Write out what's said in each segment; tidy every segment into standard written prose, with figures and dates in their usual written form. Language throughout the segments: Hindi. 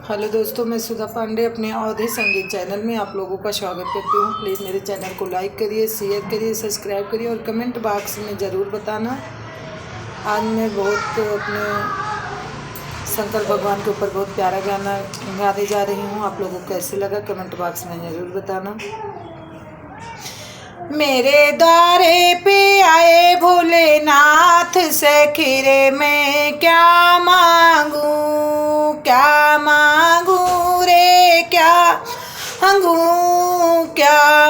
हेलो दोस्तों, मैं सुधा पांडे अपने अवधि संगीत चैनल में आप लोगों का स्वागत करती हूँ। प्लीज़ मेरे चैनल को लाइक करिए, शेयर करिए, सब्सक्राइब करिए और कमेंट बॉक्स में ज़रूर बताना। आज मैं बहुत अपने शंकर भगवान के ऊपर बहुत प्यारा गाना गाने जा रही हूँ। आप लोगों को कैसे लगा कमेंट बॉक्स में ज़रूर बताना। मेरे द्वारे पे आए भोलेनाथ से खीरे में क्या मांगू रे, क्या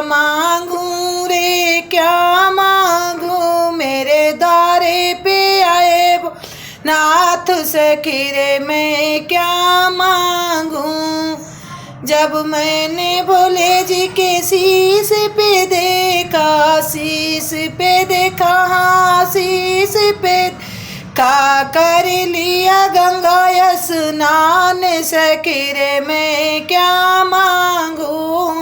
मांगू रे, क्या मांगू। मेरे द्वारे पे आए भोलेनाथ से खीरे में क्या मांगू। जब मैंने भोले जी के शीश पे देखा, शीश पे का कर लिया गंगा स्नान से खीरे में क्या मांगू।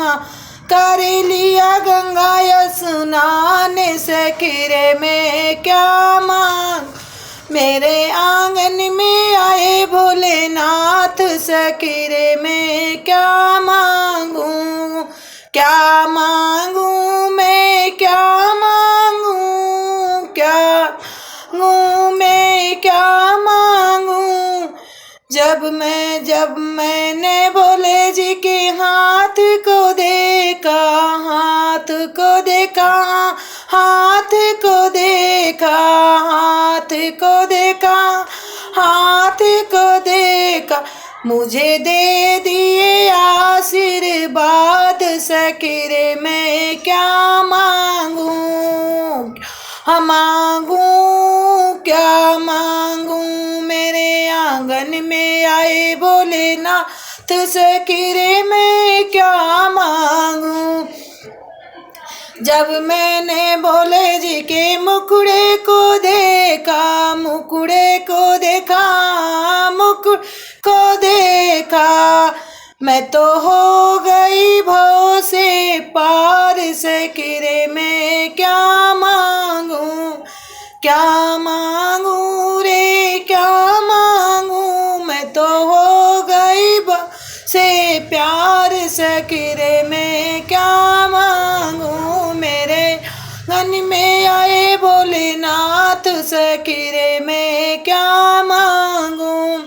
कर लिया गंगा स्नान से खीरे में क्या मांग। मेरे आंगन में आए भोलेनाथ से खीरे में क्या मांगू मैं, क्या मांगू। जब मैंने भोले जी के हाथ को देखा, मुझे दे दिए आशीर्वाद से खीरे में क्या मांगू। क्या मांगू। मेरे आंगन में आए भोलेनाथ से खीरे में क्या मांगू। जब मैंने भोले जी के मुखड़े को देखा, मैं तो हो गई भव से पार से खीरे में क्या मांगू रे, क्या मांगू। मैं तो हो गई भव से प्यार से खीरे में क्या मांगू। मेरे गन में आए भोलेनाथ से खीरे में क्या मांगू।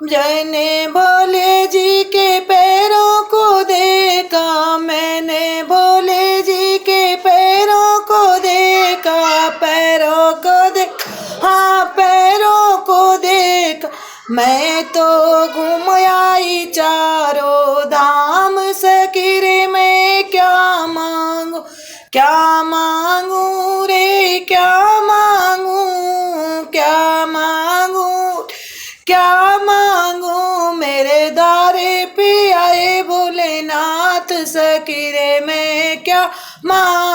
मैंने भोले जी के पैरों को देखा, मैंने भोले जी के पैरों को देखा, पैरों को देखा। मैं तो घूम आई चारों धाम से खीरे में क्या मांगू रे, क्या मांगू। मेरे द्वारे पे आए भोलेनाथ से खीरे में क्या मांगू।